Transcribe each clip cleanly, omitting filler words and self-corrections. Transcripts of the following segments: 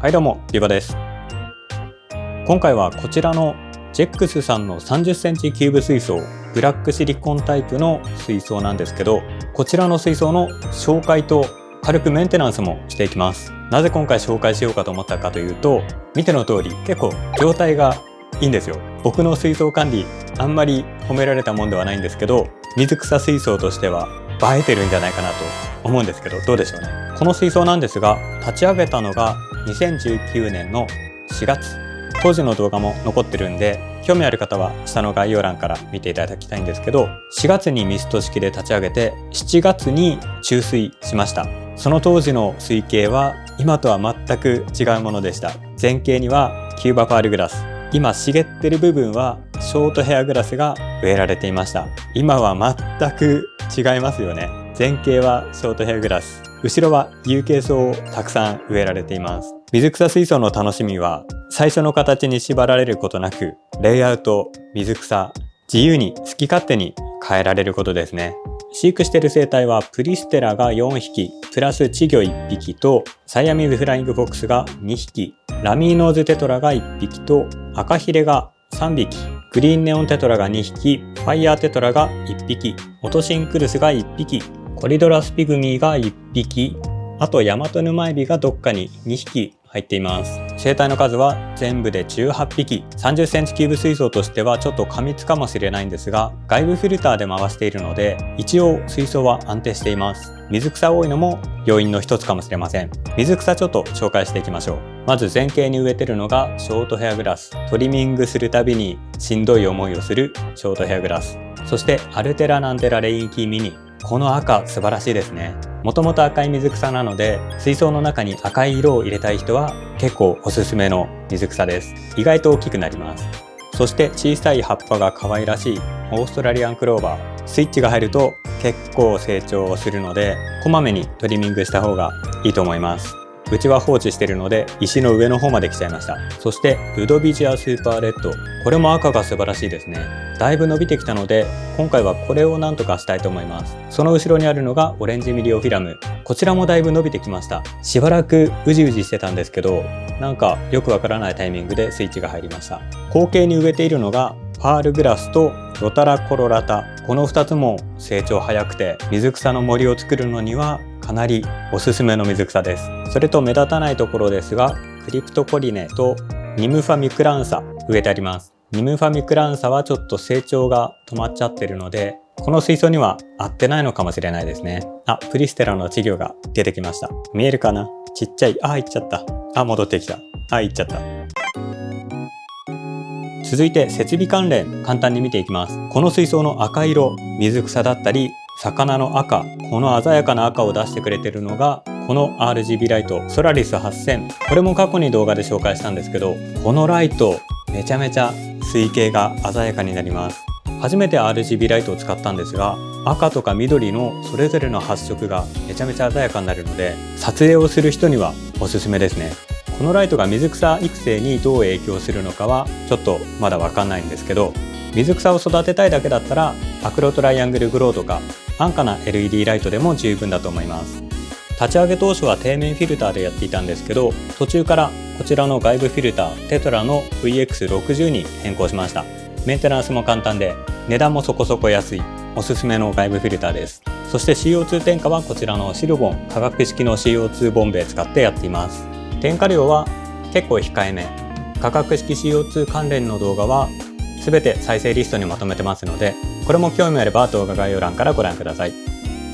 はいどうも、リバです。今回はこちらのジェックスさんの30センチキューブ水槽、ブラックシリコンタイプの水槽なんですけど、こちらの水槽の紹介と軽くメンテナンスもしていきます。なぜ今回紹介しようかと思ったかというと、見ての通り結構状態がいいんですよ。僕の水槽管理あんまり褒められたもんではないんですけど、水草水槽としては映えてるんじゃないかなと思うんですけど、どうでしょうね。この水槽なんですが、立ち上げたのが2019年の4月。当時の動画も残ってるんで、興味ある方は下の概要欄から見ていただきたいんですけど、4月にミスト式で立ち上げて7月に注水しました。その当時の水系は今とは全く違うものでした。前景にはキューバパールグラス、今茂ってる部分はショートヘアグラスが植えられていました。今は全く違いますよね。前景はショートヘアグラス、後ろは有形草をたくさん植えられています。水草水槽の楽しみは、最初の形に縛られることなく、レイアウト、水草、自由に好き勝手に変えられることですね。飼育している生態はプリステラが4匹、プラス稚魚1匹とサイアミーズフライングフォックスが2匹、ラミーノーズテトラが1匹と赤ヒレが3匹、グリーンネオンテトラが2匹、ファイヤーテトラが1匹、オトシンクルスが1匹、コリドラスピグミーが1匹、あとヤマトヌマエビがどっかに2匹入っています。生態の数は全部で18匹。30センチキューブ水槽としてはちょっと過密かもしれないんですが、外部フィルターで回しているので、一応水槽は安定しています。水草多いのも要因の一つかもしれません。水草ちょっと紹介していきましょう。まず前景に植えてるのがショートヘアグラス。トリミングするたびにしんどい思いをするショートヘアグラス。そしてアルテラナンテラレインキーミニ。この赤素晴らしいですね。もともと赤い水草なので、水槽の中に赤い色を入れたい人は結構おすすめの水草です。意外と大きくなります。そして小さい葉っぱが可愛らしいオーストラリアンクローバー。スイッチが入ると結構成長するので、こまめにトリミングした方がいいと思います。うちは放置しているので石の上の方まで来ちゃいました。そしてルドビジアスーパーレッド、これも赤が素晴らしいですね。だいぶ伸びてきたので今回はこれをなんとかしたいと思います。その後ろにあるのがオレンジミリオフィラム。こちらもだいぶ伸びてきました。しばらくうじうじしてたんですけど、なんかよくわからないタイミングでスイッチが入りました。後景に植えているのがパールグラスとロタラコロラタ。この2つも成長早くて水草の森を作るのにはかなりおすすめの水草です。それと目立たないところですが、クリプトコリネとニムファミクランサ植えてあります。ニムファミクランサはちょっと成長が止まっちゃってるので、この水槽には合ってないのかもしれないですね。プリステラの稚魚が出てきました。見えるかな？ちっちゃい。行っちゃった。戻ってきた。行っちゃった。続いて設備関連、簡単に見ていきます。この水槽の赤色、水草だったり魚の赤、この鮮やかな赤を出してくれてるのがこの RGB ライトソラリス8000。これも過去に動画で紹介したんですけど、このライトめちゃめちゃ水系が鮮やかになります。初めて RGB ライトを使ったんですが、赤とか緑のそれぞれの発色がめちゃめちゃ鮮やかになるので、撮影をする人にはおすすめですね。このライトが水草育成にどう影響するのかはちょっとまだわかんないんですけど、水草を育てたいだけだったらアクロトライアングルグローとか安価な LED ライトでも十分だと思います。立ち上げ当初は底面フィルターでやっていたんですけど、途中からこちらの外部フィルターテトラの VX60 に変更しました。メンテナンスも簡単で値段もそこそこ安いおすすめの外部フィルターです。そして CO2 添加はこちらのシルボン化学式の CO2 ボンベ使ってやっています。添加量は結構控えめ。化学式 CO2 関連の動画は全て再生リストにまとめてますので、これも興味あれば動画概要欄からご覧ください。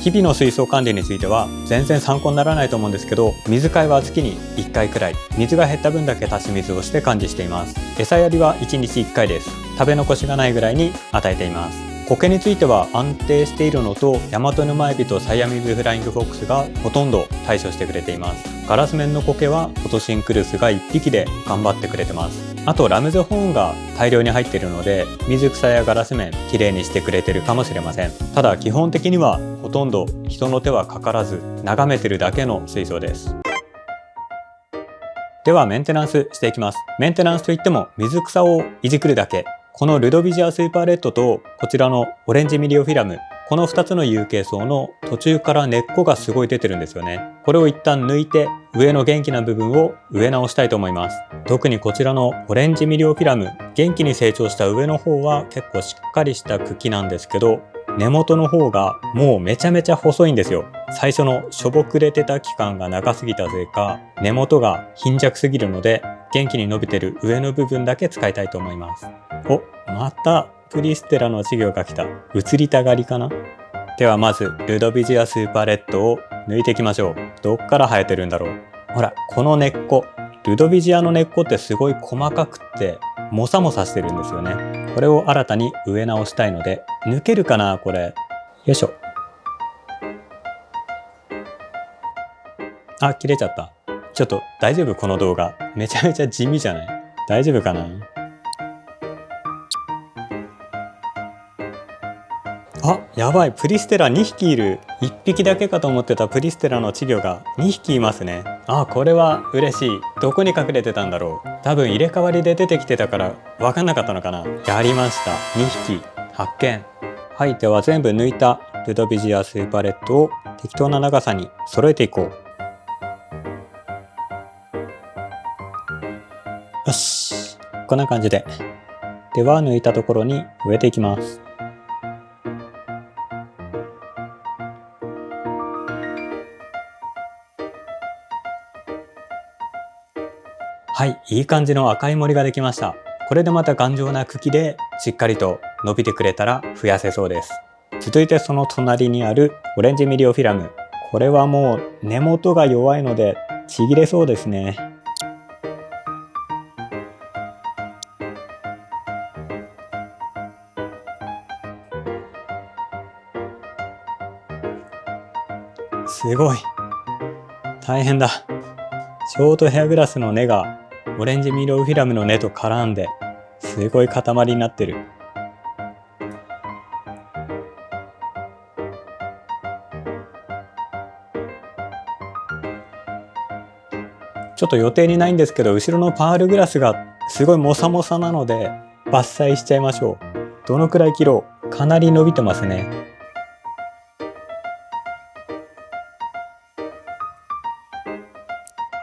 日々の水槽管理については全然参考にならないと思うんですけど、水替えは月に1回くらい、水が減った分だけ足し水をして管理しています。餌やりは1日1回です。食べ残しがないぐらいに与えています。苔については安定しているのと、ヤマトヌマエビとサイアミズフライングフォックスがほとんど対処してくれています。ガラス面の苔はオトシンクルスが1匹で頑張ってくれてます。あとラムズホーンが大量に入っているので、水草やガラス面きれいにしてくれてるかもしれません。ただ基本的にはほとんど人の手はかからず眺めてるだけの水槽です。ではメンテナンスしていきます。メンテナンスといっても水草をいじくるだけ。このルドビジアスーパーレッドとこちらのオレンジミリオフィラム、この2つの有形層の途中から根っこがすごい出てるんですよね。これを一旦抜いて上の元気な部分を植え直したいと思います。特にこちらのオレンジミリオフィラム、元気に成長した上の方は結構しっかりした茎なんですけど、根元の方がもうめちゃめちゃ細いんですよ。最初のしょぼくれてた期間が長すぎたせいか、根元が貧弱すぎるので、元気に伸びてる上の部分だけ使いたいと思います。お、またプリステラの稚魚が来た。移りたがりかな。ではまずルドビジアスーパーレッドを抜いていきましょう。どっから生えてるんだろう。ほら、この根っこ、ルドビジアの根っこってすごい細かくってモサモサしてるんですよね。これを新たに植え直したいので、抜けるかなこれ。よいしょ。あ、切れちゃった。ちょっと大丈夫？この動画めちゃめちゃ地味じゃない？大丈夫かな。あ、やばい、プリステラ2匹いる。1匹だけかと思ってたプリステラの稚魚が2匹いますね。あ、これは嬉しい。どこに隠れてたんだろう。多分入れ替わりで出てきてたから分かんなかったのかな。やりました。2匹発見。はい、では全部抜いたルドビジアスーパーレッドを適当な長さに揃えていこう。よし、こんな感じで。では抜いたところに植えていきます。はい、いい感じの赤い森ができました。これでまた頑丈な茎でしっかりと伸びてくれたら増やせそうです。続いてその隣にあるオレンジミリオフィラム。これはもう根元が弱いのでちぎれそうですね。すごい。大変だ。ショートヘアグラスの根がオレンジミリオフィラムの根と絡んですごい塊になってる。ちょっと予定にないんですけど、後ろのパールグラスがすごいモサモサなので伐採しちゃいましょう。どのくらい切ろう。かなり伸びてますね。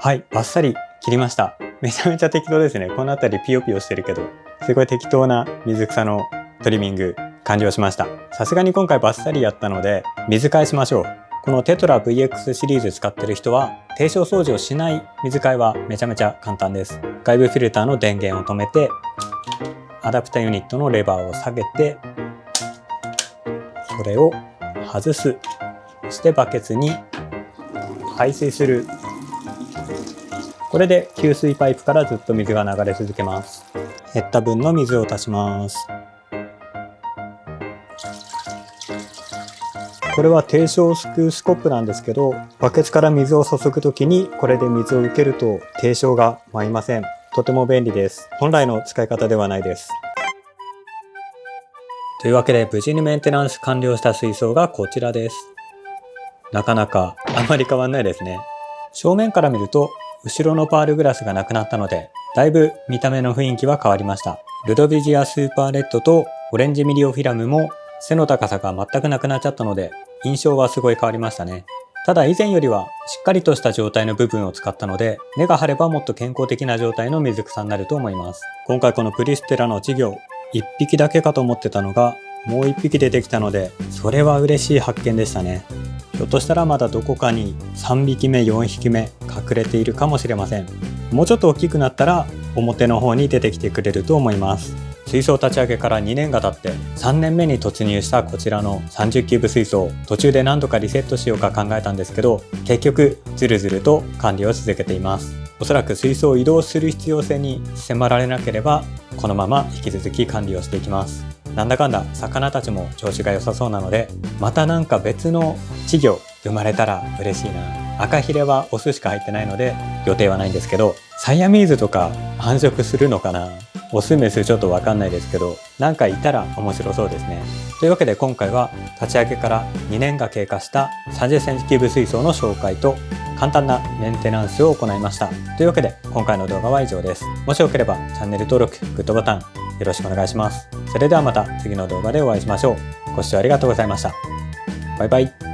はい、バッサリ切りました。めちゃめちゃ適当ですね。この辺りピヨピヨしてるけど、すごい適当な水草のトリミング完了しました。さすがに今回バッサリやったので水替えしましょう。このテトラ VX シリーズ使ってる人は低床掃除をしない水替えはめちゃめちゃ簡単です。外部フィルターの電源を止めて、アダプタユニットのレバーを下げて、それを外す。そしてバケツに排水する。これで給水パイプからずっと水が流れ続けます。減った分の水を足します。これは低床すくうスコップなんですけど、バケツから水を注ぐときにこれで水を受けると低床が舞いません。とても便利です。本来の使い方ではないです。というわけで無事にメンテナンス完了した水槽がこちらです。なかなかあまり変わんないですね。正面から見ると後ろのパールグラスがなくなったので、だいぶ見た目の雰囲気は変わりました。ルドビジアスーパーレッドとオレンジミリオフィラムも背の高さが全くなくなっちゃったので、印象はすごい変わりましたね。ただ以前よりはしっかりとした状態の部分を使ったので、根が張ればもっと健康的な状態の水草になると思います。今回このプリステラの稚魚、1匹だけかと思ってたのがもう1匹出てきたので、それは嬉しい発見でしたね。ひょっとしたらまだどこかに3匹目4匹目隠れているかもしれません。もうちょっと大きくなったら表の方に出てきてくれると思います。水槽立ち上げから2年が経って3年目に突入したこちらの30キューブ水槽、途中で何度かリセットしようか考えたんですけど、結局ずるずると管理を続けています。おそらく水槽を移動する必要性に迫られなければこのまま引き続き管理をしていきます。なんだかんだ魚たちも調子が良さそうなので、またなんか別の稚魚生まれたら嬉しいな。赤ヒレはオスしか入ってないので予定はないんですけど、サイアミーズとか繁殖するのかな。オスメスちょっとわかんないですけど、なんかいたら面白そうですね。というわけで今回は立ち上げから2年が経過した30センチキューブ水槽の紹介と簡単なメンテナンスを行いました。というわけで今回の動画は以上です。もしよければチャンネル登録、グッドボタンよろしくお願いします。それではまた次の動画でお会いしましょう。ご視聴ありがとうございました。バイバイ。